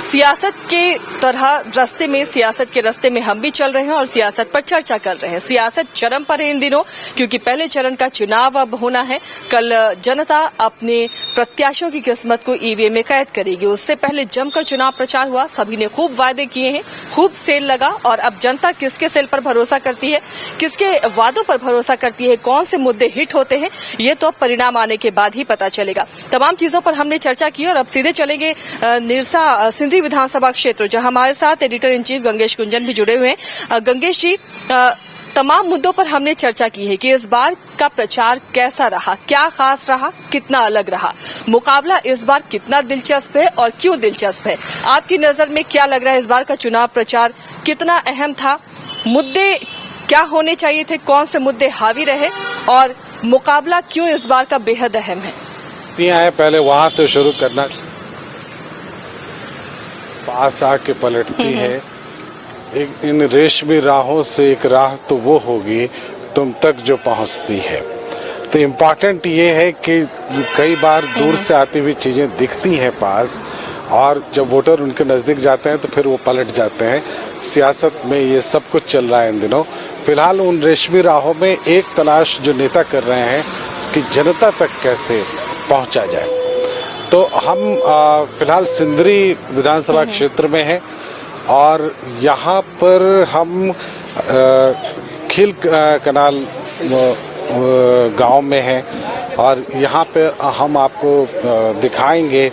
सियासत के सियासत के रास्ते में हम भी चल रहे हैं और सियासत पर चर्चा कर रहे हैं। सियासत चरम पर है इन दिनों, क्योंकि पहले चरण का चुनाव अब होना है। कल जनता अपने प्रत्याशियों की किस्मत को ईवीएम में कैद करेगी। उससे पहले जमकर चुनाव प्रचार हुआ, सभी ने खूब वादे किए हैं, खूब सेल लगा और अब जनता किसके सेल पर भरोसा करती है, किसके वादों पर भरोसा करती है, कौन से मुद्दे हिट होते हैं, ये तो अब परिणाम आने के बाद ही पता चलेगा। तमाम चीजों पर हमने चर्चा की और अब सीधे चलेंगे निरसा सिंधी विधानसभा क्षेत्र, जहां हमारे साथ एडिटर इन चीफ गंगेश कुंजन भी जुड़े हुए हैं। गंगेश जी, तमाम मुद्दों पर हमने चर्चा की है कि इस बार का प्रचार कैसा रहा, क्या खास रहा, कितना अलग रहा, मुकाबला इस बार कितना दिलचस्प है और क्यों दिलचस्प है। आपकी नजर में क्या लग रहा है, इस बार का चुनाव प्रचार कितना अहम था, मुद्दे क्या होने चाहिए थे, कौन से मुद्दे हावी रहे और मुकाबला क्यों इस बार का बेहद अहम है? पहले वहां से शुरू करना, पास आके पलटती है इन रेशमी राहों से एक राह तो वो होगी तुम तक जो पहुंचती है। तो इम्पॉर्टेंट ये है कि कई बार दूर से आती हुई चीजें दिखती हैं पास, और जब वोटर उनके नजदीक जाते हैं तो फिर वो पलट जाते हैं। सियासत में ये सब कुछ चल रहा है इन दिनों। फिलहाल उन रेशमी राहों में एक तलाश जो नेता कर रहे हैं कि जनता तक कैसे पहुंचा जाए। तो हम फिलहाल सिंदरी विधानसभा क्षेत्र में हैं और यहाँ पर हम खिल कनाल गांव में हैं और यहाँ पे हम आपको दिखाएंगे,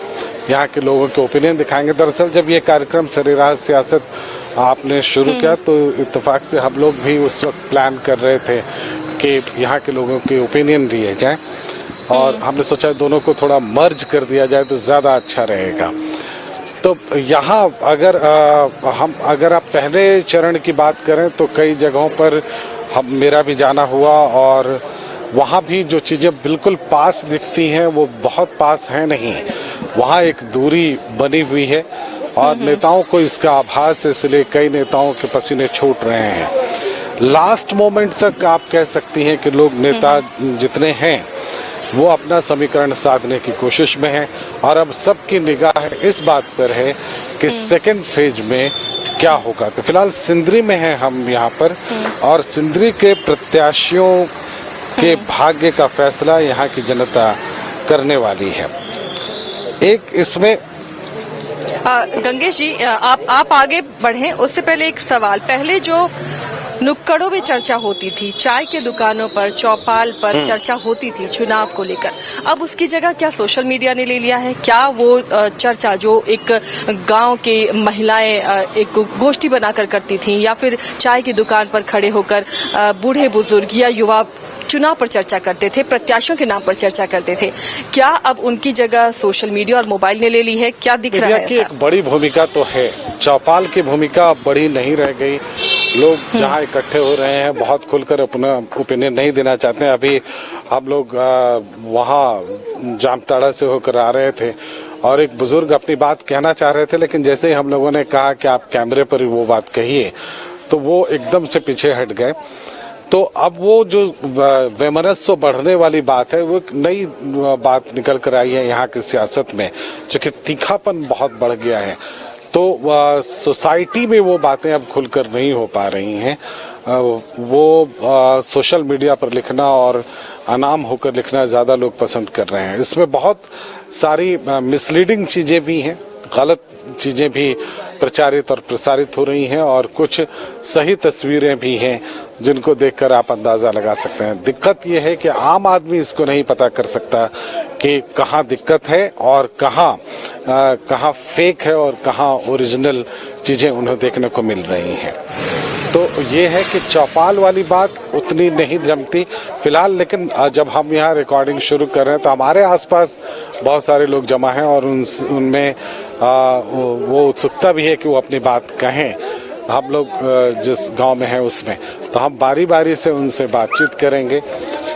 यहाँ के लोगों के ओपिनियन दिखाएंगे। दरअसल जब ये कार्यक्रम सरेराह सियासत आपने शुरू किया तो इत्तेफाक से हम लोग भी उस वक्त प्लान कर रहे थे कि यहाँ के लोगों के ओपिनियन लिए जाएं और हमने सोचा दोनों को थोड़ा मर्ज कर दिया जाए तो ज़्यादा अच्छा रहेगा। तो यहाँ अगर आप पहले चरण की बात करें तो कई जगहों पर मेरा भी जाना हुआ और वहाँ भी जो चीज़ें बिल्कुल पास दिखती हैं वो बहुत पास हैं नहीं, वहाँ एक दूरी बनी हुई है और नेताओं को इसका आभास है, इसलिए कई नेताओं के पसीने छूट रहे हैं। लास्ट मोमेंट तक आप कह सकती हैं कि लोग नेता जितने हैं वो अपना समीकरण साधने की कोशिश में है और अब सबकी निगाह इस बात पर है कि सेकेंड फेज में क्या होगा। तो फिलहाल सिंदरी में है हम यहाँ पर और सिंदरी के प्रत्याशियों के भाग्य का फैसला यहाँ की जनता करने वाली है। एक इसमें गंगेश जी, आप आगे बढ़ें उससे पहले एक सवाल। पहले जो नुक्कड़ों में चर्चा होती थी, चाय के दुकानों पर, चौपाल पर चर्चा होती थी चुनाव को लेकर, अब उसकी जगह क्या सोशल मीडिया ने ले लिया है? क्या वो चर्चा जो एक गांव के महिलाएं एक गोष्ठी बनाकर करती थी या फिर चाय की दुकान पर खड़े होकर बूढ़े बुजुर्ग या युवा चुनाव पर चर्चा करते थे, प्रत्याशियों के नाम पर चर्चा करते थे, क्या अब उनकी जगह सोशल मीडिया और मोबाइल ने ले ली है? क्या दिख रहा है? एक बड़ी भूमिका तो है, चौपाल की भूमिका बड़ी नहीं रह गई। लोग जहाँ इकट्ठे हो रहे हैं बहुत खुलकर अपना ओपिनियन नहीं देना चाहते हैं। अभी हम लोग वहाँ जामताड़ा से होकर आ रहे थे और एक बुजुर्ग अपनी बात कहना चाह रहे थे, लेकिन जैसे ही हम लोगों ने कहा कि आप कैमरे पर वो बात कहिए तो वो एकदम से पीछे हट गए। तो अब वो जो वैमनस्य बढ़ने वाली बात है वो एक नई बात निकल कर आई है यहाँ की सियासत में, चूँकि तीखापन बहुत बढ़ गया है। तो सोसाइटी में वो बातें अब खुलकर नहीं हो पा रही हैं। वो सोशल मीडिया पर लिखना और अनाम होकर लिखना ज़्यादा लोग पसंद कर रहे हैं। इसमें बहुत सारी मिसलीडिंग चीज़ें भी हैं, गलत चीज़ें भी प्रचारित और प्रसारित हो रही हैं और कुछ सही तस्वीरें भी हैं जिनको देखकर आप अंदाज़ा लगा सकते हैं। दिक्कत ये है कि आम आदमी इसको नहीं पता कर सकता कि कहाँ दिक्कत है और कहाँ फेक है और कहाँ ओरिजिनल चीज़ें उन्हें देखने को मिल रही हैं। तो ये है कि चौपाल वाली बात उतनी नहीं जमती फिलहाल, लेकिन जब हम यहाँ रिकॉर्डिंग शुरू कर रहे हैं तो हमारे आसपास बहुत सारे लोग जमा हैं और उनमें वो उत्सुकता भी है कि वो अपनी बात कहें। हम लोग जिस गांव में हैं उसमें तो हम बारी बारी से उनसे बातचीत करेंगे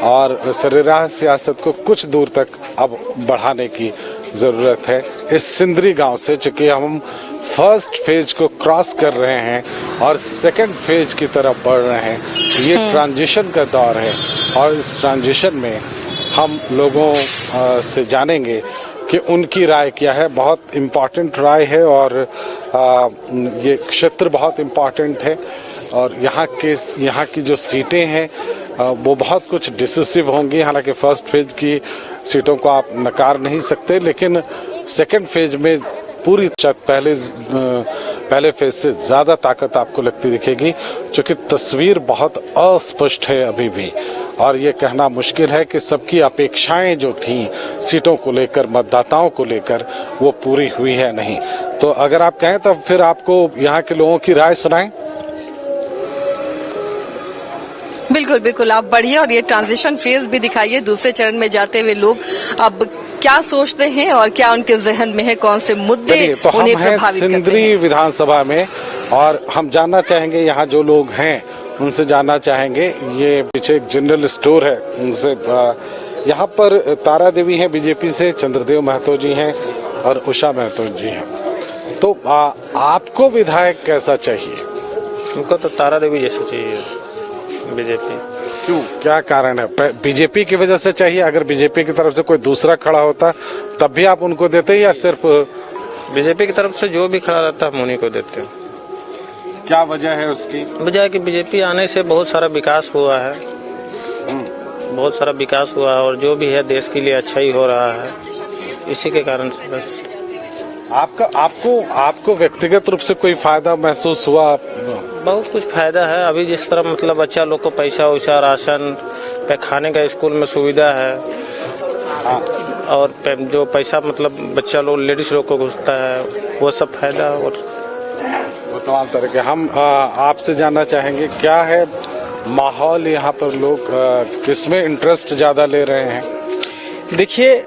और सरेराह सियासत को कुछ दूर तक अब बढ़ाने की ज़रूरत है इस सिंदरी गांव से, चूँकि हम फर्स्ट फेज को क्रॉस कर रहे हैं और सेकंड फेज की तरफ बढ़ रहे हैं। ये ट्रांजिशन का दौर है और इस ट्रांजिशन में हम लोगों से जानेंगे कि उनकी राय क्या है। बहुत इम्पोर्टेंट राय है और ये क्षेत्र बहुत इम्पोर्टेंट है और यहाँ की जो सीटें हैं वो बहुत कुछ डिसिसिव होंगी। हालांकि फर्स्ट फेज की सीटों को आप नकार नहीं सकते, लेकिन सेकंड फेज में पूरी पहले फेज से ज़्यादा ताकत आपको लगती दिखेगी, क्योंकि तस्वीर बहुत अस्पष्ट है अभी भी और ये कहना मुश्किल है कि सबकी अपेक्षाएं जो थीं सीटों को लेकर, मतदाताओं को लेकर, वो पूरी हुई है नहीं। तो अगर आप कहें तो फिर आपको यहाँ के लोगों की राय सुनाएं। बिल्कुल बिल्कुल, आप बढ़िए और ये ट्रांजिशन फेज भी दिखाइए। दूसरे चरण में जाते हुए लोग अब क्या सोचते हैं और क्या उनके जहन में है, कौन से मुद्दे तो हम उन्हें हैं प्रभावित करते सिंदरी हैं। विधानसभा में और हम जानना चाहेंगे यहाँ जो लोग हैं उनसे जानना चाहेंगे। ये पीछे एक जनरल स्टोर है, उनसे यहाँ पर तारा देवी हैं बीजेपी से, चंद्रदेव महतो जी हैं और उषा महतो जी हैं। तो आपको विधायक कैसा चाहिए? उनको तो तारा देवी जैसा चाहिए बीजेपी। क्यों, क्या कारण है? बीजेपी की वजह से चाहिए? अगर बीजेपी की तरफ से कोई दूसरा खड़ा होता तब भी आप उनको देते या सिर्फ बीजेपी की तरफ से जो भी खड़ा रहता है हम उन्हीं को देते हैं। क्या वजह है उसकी? वजह है कि बीजेपी आने से बहुत सारा विकास हुआ है, बहुत सारा विकास हुआ है और जो भी है देश के लिए अच्छा ही हो रहा है, इसी के कारण से बस। आपको व्यक्तिगत रूप से कोई फायदा महसूस हुआ? बहुत कुछ फायदा है। अभी जिस तरह मतलब बच्चा लोग को पैसा वैसा राशन पे खाने का स्कूल में सुविधा है और जो पैसा मतलब बच्चा लोग लेडीज लोग को घुसता है वो सब फायदा। और तमाम तरह के हम आपसे जानना चाहेंगे क्या है माहौल यहाँ पर, लोग किसमें इंटरेस्ट ज़्यादा ले रहे हैं? देखिए,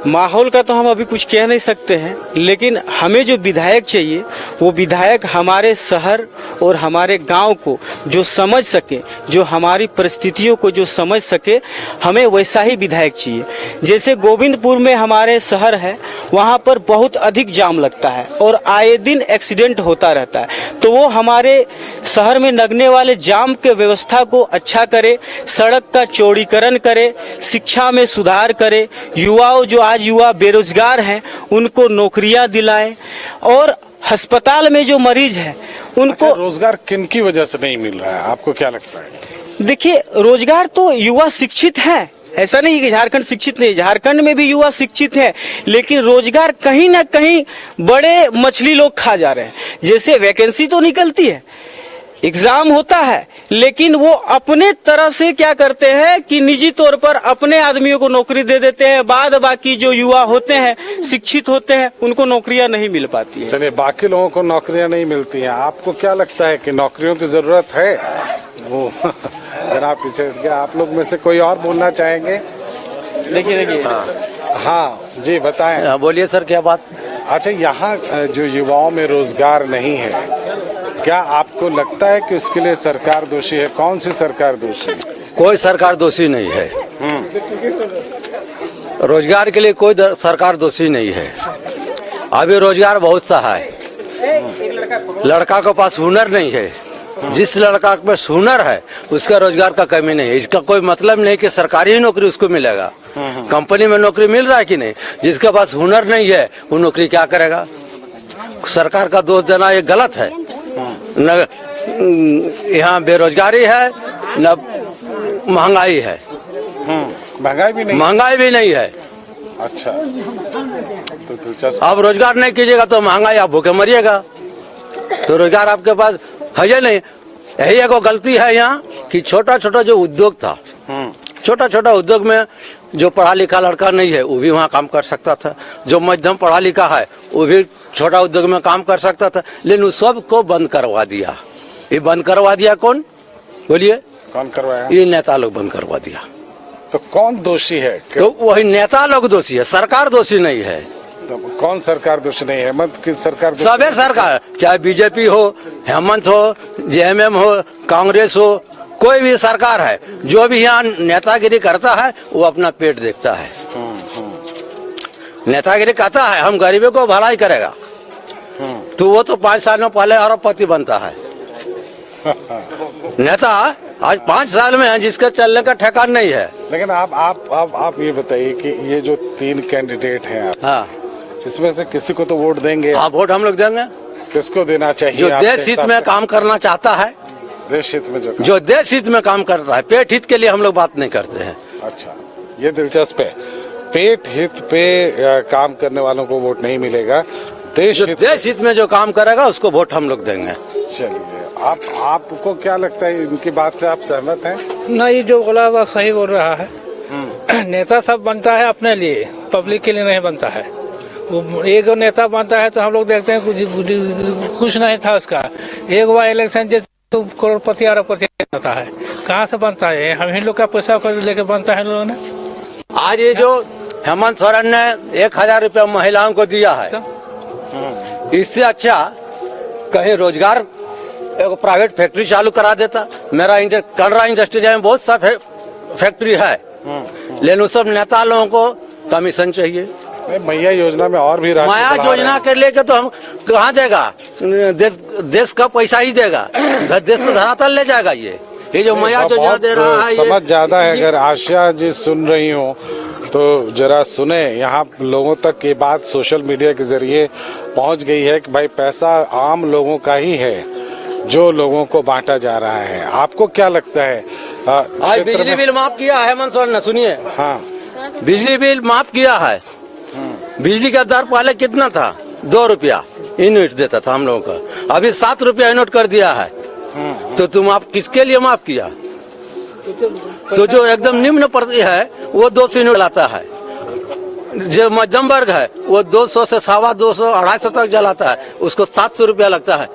माहौल का तो हम अभी कुछ कह नहीं सकते हैं, लेकिन हमें जो विधायक चाहिए वो विधायक हमारे शहर और हमारे गांव को जो समझ सके, जो हमारी परिस्थितियों को जो समझ सके, हमें वैसा ही विधायक चाहिए। जैसे गोविंदपुर में हमारे शहर है, वहाँ पर बहुत अधिक जाम लगता है और आए दिन एक्सीडेंट होता रहता है, तो वो हमारे शहर में लगने वाले जाम के व्यवस्था को अच्छा करे, सड़क का चौड़ीकरण करे, शिक्षा में सुधार करे, युवाओं जो आज युवा बेरोजगार हैं उनको नौकरियां दिलाएं और अस्पताल में जो मरीज हैं उनको रोजगार किन की वजह से नहीं मिल रहा है, आपको क्या लगता है? देखिए, रोजगार तो युवा शिक्षित है, ऐसा नहीं कि झारखंड शिक्षित नहीं, झारखंड में भी युवा शिक्षित है, लेकिन रोजगार कहीं ना कहीं बड़े मछली लोग खा जा रहे हैं। जैसे वैकेंसी तो निकलती है, एग्जाम होता है, लेकिन वो अपने तरह से क्या करते हैं कि निजी तौर पर अपने आदमियों को नौकरी दे देते हैं, बाद बाकी जो युवा होते हैं, शिक्षित होते हैं, उनको नौकरियां नहीं मिल पाती है। चलिए, बाकी लोगों को नौकरियां नहीं मिलती हैं, आपको क्या लगता है कि नौकरियों की जरूरत है? वो जनाब पीछे क्या, आप लोग में से कोई और बोलना चाहेंगे? देखिए हाँ जी, बताएं। बोलिए सर, क्या बात? अच्छा, यहाँ जो युवाओं में रोजगार नहीं है, क्या आपको लगता है कि उसके लिए सरकार दोषी है? कौन सी सरकार दोषी है? कोई सरकार दोषी नहीं है। रोजगार के लिए कोई सरकार दोषी नहीं है। अभी रोजगार बहुत सा है, लड़का के पास हुनर नहीं है। जिस लड़का के पास हुनर है उसका रोजगार का कमी नहीं है। इसका कोई मतलब नहीं कि सरकारी नौकरी उसको मिलेगा, कंपनी में नौकरी मिल रहा है कि नहीं। जिसके पास हुनर नहीं है वो नौकरी क्या करेगा? सरकार का दोष देना ये गलत है। न यहाँ बेरोजगारी है न महंगाई है। महंगाई भी नहीं है। अच्छा, तो दिलचस्प। आप रोजगार नहीं कीजिएगा तो महंगाई, आप भूखे मरिएगा। तो रोजगार आपके पास है या नहीं? यही एक गलती है यहाँ कि छोटा छोटा जो उद्योग था, छोटा छोटा उद्योग में जो पढ़ा लिखा लड़का नहीं है वो भी वहाँ काम कर सकता था, जो मध्यम पढ़ा लिखा है वो भी छोटा उद्योग में काम कर सकता था, लेकिन उस सब को बंद करवा दिया। ये बंद करवा दिया कौन? बोलिए, कौन करवाया? ये नेता लोग बंद करवा दिया। तो कौन दोषी है? तो वही नेता लोग दोषी है, सरकार दोषी नहीं है। तो कौन सरकार दोषी नहीं है? मत की सरकार दोषी? सबे सरकार, चाहे बीजेपी हो, हेमंत हो, जेएमएम हो, कांग्रेस हो, कोई भी सरकार है, जो भी यहाँ नेतागिरी करता है वो अपना पेट देखता है। नेतागिरी कहता है हम गरीबों को भलाई करेगा, तो वो तो 5 साल में पहले अरबपति बनता है नेता। आज 5 साल में है जिसका चलने का ठिकाना नहीं है। लेकिन आप ये बताइए कि ये जो 3 कैंडिडेट हैं आप, हाँ, इसमें से किसी को तो वोट देंगे। हाँ, वोट हम लोग देंगे। किसको देना चाहिए? जो आपके देश हित हिसाब में से? काम करना चाहता है, देश हित में जो देश हित में काम करता है। पेट हित के लिए हम लोग बात नहीं करते हैं। अच्छा, ये दिलचस्प है। पेट हित पे काम करने वालों को वोट नहीं मिलेगा। जो देश हित में जो काम करेगा उसको वोट हम लोग देंगे। चलिए, आपको क्या लगता है, इनकी बात से आप सहमत हैं? नहीं, जो बोला वो सही बोल रहा है। नेता सब बनता है अपने लिए, पब्लिक के लिए नहीं बनता है। वो एक नेता बनता है तो हम लोग देखते हैं कुछ नहीं था उसका। एक बार इलेक्शन जैसे तो करोड़पति अरबपति होता है, कहाँ से बनता है? हम ही लोग का पैसा लेके बनता है लोगों ने। आज ये जो हेमंत सोरेन ने 1000 रुपया महिलाओं को दिया है, इससे अच्छा कहीं रोजगार एक प्राइवेट फैक्ट्री चालू करा देता। मेरा कलरा इंडस्ट्री में बहुत सा फैक्ट्री है, लेकिन उस सब नेता लोगों को कमीशन चाहिए। मैया योजना में और भी राशि माया बढ़ा रहे योजना हैं। के लेके तो हम कहाँ देगा? देश का पैसा ही देगा, देश तो धरातल ले जाएगा। ये जो माया योजना दे रहा है, समझ ज्यादा है। अगर आशिया जी सुन रही हो तो जरा सुने। यहाँ लोगों तक ये बात सोशल मीडिया के जरिए पहुँच गई है कि भाई पैसा आम लोगों का ही है जो लोगों को बांटा जा रहा है। आपको क्या लगता है? आज बिजली बिल माफ किया है हेमंत सोरेन ने, सुनिए। हाँ, बिजली बिल माफ किया है। बिजली का दर पहले कितना था? 2 रुपया यूनिट देता था हम लोगों का, अभी 7 रुपया यूनिट कर दिया है। तो तुम आप किसके लिए माफ किया? तो जो एकदम निम्न वर्ग है वो 200 यूनिट लाता है, जो मध्यम वर्ग है वो 200 से 250, 250 तक जलाता है, उसको 700 रुपया लगता है।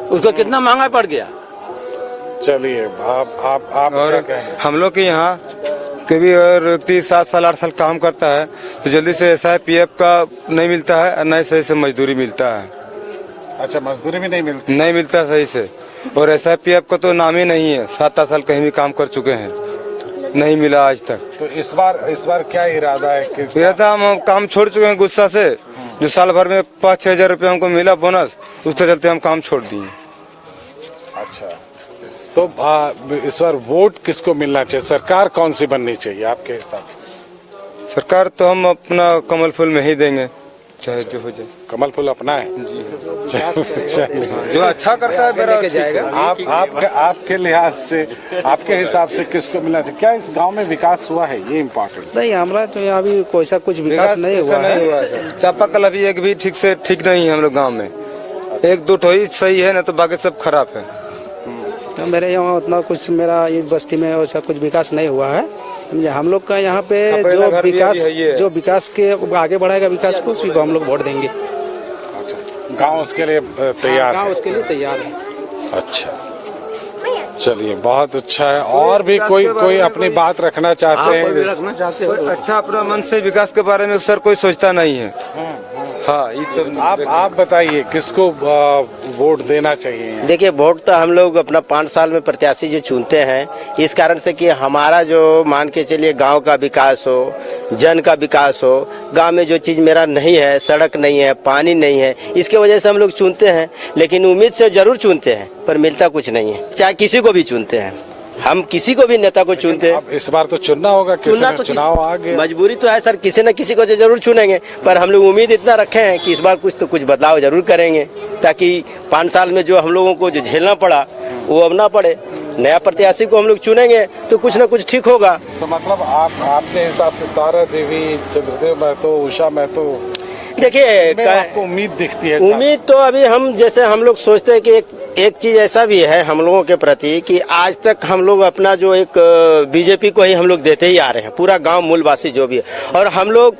उसको कितना महंगा पड़ गया। चलिए, आप और क्या कहें? हम लोग के यहाँ कभी और व्यक्ति 7 साल 8 साल काम करता है तो जल्दी से SIPF का नहीं मिलता है और नहीं सही से मजदूरी मिलता है। अच्छा, मजदूरी भी नहीं मिलती? नहीं मिलता सही से। और SIPF का तो नाम ही नहीं है। 7 साल कहीं भी काम कर चुके हैं, नहीं मिला आज तक। तो इस बार क्या इरादा है कि फिर था हम काम छोड़ चुके हैं गुस्सा से। जो साल भर में 5-6 हजार रुपया हमको मिला बोनस, उसके चलते हम काम छोड़ दिए। अच्छा, तो इस बार वोट किसको मिलना चाहिए? सरकार कौन सी बननी चाहिए आपके हिसाब से? सरकार तो हम अपना कमल फूल में ही देंगे, चाहे जो हो जाए। कमल फूल अपना है जो अच्छा करता है मेरा जाएगा। आपके लिहाज से, आपके हिसाब से किसको मिलना चाहिए? क्या इस गांव में विकास हुआ है? ये इम्पोर्टेंट। नहीं, हमारा तो यहाँ अभी कोई सा कुछ विकास नहीं हुआ है। चापाकल अभी एक भी ठीक नहीं है हम लोग गाँव में। 1-2 ठो ही सही है, ना तो बाकी सब खराब है। तो मेरे यहाँ उतना कुछ, मेरा इस बस्ती में वैसा कुछ विकास नहीं हुआ है। हम लोग का यहाँ पे जो विकास के आगे बढ़ाएगा विकास को, उसी को हम लोग वोट देंगे। अच्छा, गांव उसके लिए तैयार गाँव है? उसके लिए तैयार है। अच्छा, चलिए, बहुत अच्छा है। और भी कोई अपनी बात रखना चाहते हैं? अच्छा, अपना मन से विकास के बारे में सर कोई सोचता नहीं है। हाँ, ये तो आप बताइए किसको वोट देना चाहिए? देखिए, वोट तो हम लोग अपना 5 साल में प्रत्याशी जो चुनते हैं, इस कारण से कि हमारा जो मान के चलिए गांव का विकास हो, जन का विकास हो। गांव में जो चीज़ मेरा नहीं है, सड़क नहीं है, पानी नहीं है, इसके वजह से हम लोग चुनते हैं। लेकिन उम्मीद से जरूर चुनते हैं, पर मिलता कुछ नहीं है। चाहे किसी को भी चुनते हैं, हम किसी को भी नेता को चुनते हैं। अब इस बार तो चुनना होगा, चुनना तो चुनाव आ गया। मजबूरी तो है सर, किसी न किसी को तो जरूर चुनेंगे। पर हम लोग उम्मीद इतना रखे हैं कि इस बार कुछ बदलाव जरूर करेंगे, ताकि 5 साल में जो हम लोगों को जो झेलना पड़ा वो अब ना पड़े। नया प्रत्याशी को हम लोग चुनेंगे तो कुछ न कुछ ठीक होगा। तो मतलब आपके हिसाब से तारा देवी, चंद्रदेव महतो, उषा महतो, देखिए, आपको उम्मीद दिखती है? उम्मीद तो अभी हम जैसे हम लोग सोचते हैं कि एक चीज ऐसा भी है हम लोगों के प्रति कि आज तक हम लोग अपना जो एक बीजेपी को ही हम लोग देते ही आ रहे हैं, पूरा गांव मूलवासी जो भी है। और हम लोग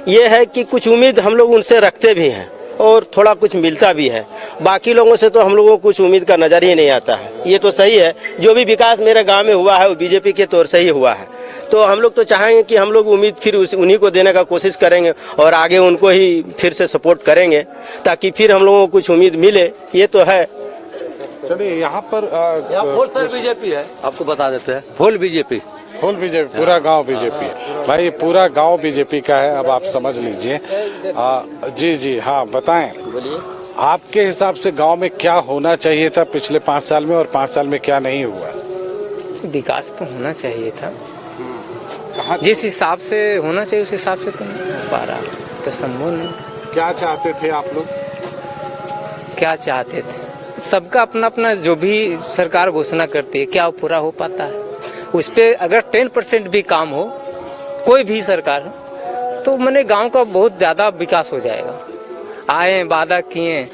ये है कि कुछ उम्मीद हम लोग उनसे रखते भी हैं और थोड़ा कुछ मिलता भी है। बाकी लोगों से तो हम लोगों को कुछ उम्मीद का नजर ही नहीं आता है। ये तो सही है, जो भी विकास मेरे गांव में हुआ है वो बीजेपी के तौर से ही हुआ है। तो हम लोग तो चाहेंगे कि हम लोग उम्मीद फिर उन्हीं को देने का कोशिश करेंगे और आगे उनको ही फिर से सपोर्ट करेंगे, ताकि फिर हम लोगों को कुछ उम्मीद मिले। ये तो है। चलिए, यहाँ पर फुल सर बीजेपी है, आपको बता देते हैं। फुल बीजेपी, पूरा गांव बीजेपी है भाई, पूरा गांव बीजेपी का है। अब आप समझ लीजिए। जी, हाँ, बताएं। आपके हिसाब से गांव में क्या होना चाहिए था पिछले 5 साल में, और 5 साल में क्या नहीं हुआ? विकास तो होना चाहिए था, कहाँ जिस हिसाब से होना चाहिए उस हिसाब से तो नहीं हो पा रहा, तो संभव नहीं। क्या चाहते थे आप लोग? क्या चाहते थे, सबका अपना अपना जो भी सरकार घोषणा करती है क्या वो पूरा हो पाता है? उस पर अगर 10% भी काम हो, कोई भी सरकार हो, तो मैंने गांव का बहुत ज़्यादा विकास हो जाएगा। आए वादा किए,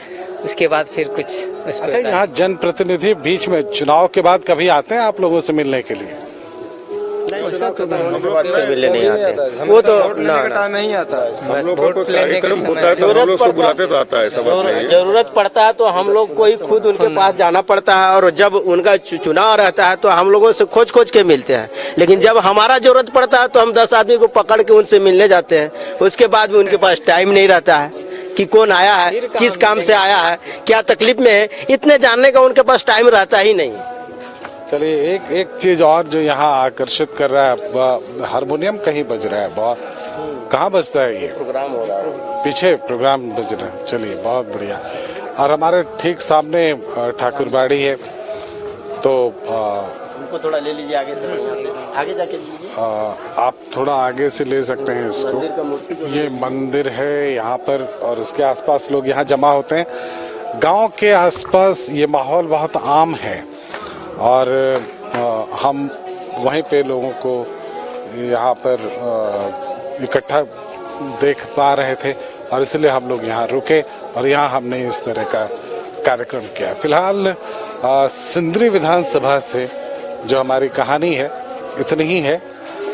उसके बाद फिर कुछ उस अच्छा, यहाँ जनप्रतिनिधि बीच में चुनाव के बाद कभी आते हैं आप लोगों से मिलने के लिए? मिलने नहीं आते, वो तो टाइम नहीं आता है। बस वोट लेने के समय जरूरत पड़ता है तो हम लोग को ही खुद उनके पास जाना पड़ता है, और जब उनका चुनाव रहता है तो हम लोगों से खोज खोज के मिलते हैं। लेकिन जब हमारा जरूरत पड़ता है तो हम 10 आदमी को पकड़ के उनसे मिलने जाते हैं, उसके बाद भी उनके पास टाइम नहीं रहता है कि कौन आया है, किस काम से आया है, क्या तकलीफ में है, इतने जानने का उनके पास टाइम रहता ही नहीं। चलिए, एक चीज और जो यहाँ आकर्षित कर रहा है, हारमोनियम कहीं बज रहा है बहुत। कहाँ बजता है ये? प्रोग्राम हो रहा है पीछे प्रोग्राम बज रहा है। चलिए, बहुत बढ़िया। और हमारे ठीक सामने ठाकुरबाड़ी है, तो उनको थोड़ा ले लीजिए आगे से, आगे जाके लीजिए। आप थोड़ा आगे से ले सकते हैं इसको। ये मंदिर है यहाँ पर, और इसके आसपास लोग यहाँ जमा होते हैं। गांव के आसपास ये माहौल बहुत आम है, और हम वहीं पे लोगों को यहाँ पर इकट्ठा देख पा रहे थे, और इसलिए हम लोग यहाँ रुके और यहाँ हमने इस तरह का कार्यक्रम किया। फिलहाल सिंदरी विधानसभा से जो हमारी कहानी है इतनी ही है,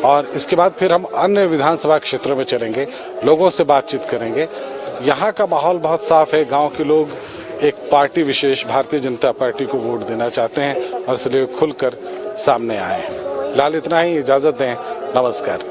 और इसके बाद फिर हम अन्य विधानसभा क्षेत्रों में चलेंगे, लोगों से बातचीत करेंगे। यहाँ का माहौल बहुत साफ है। गांव के लोग एक पार्टी विशेष भारतीय जनता पार्टी को वोट देना चाहते हैं, और इसलिए खुलकर सामने आए हैं। फिलहाल इतना ही, इजाजत दें, नमस्कार।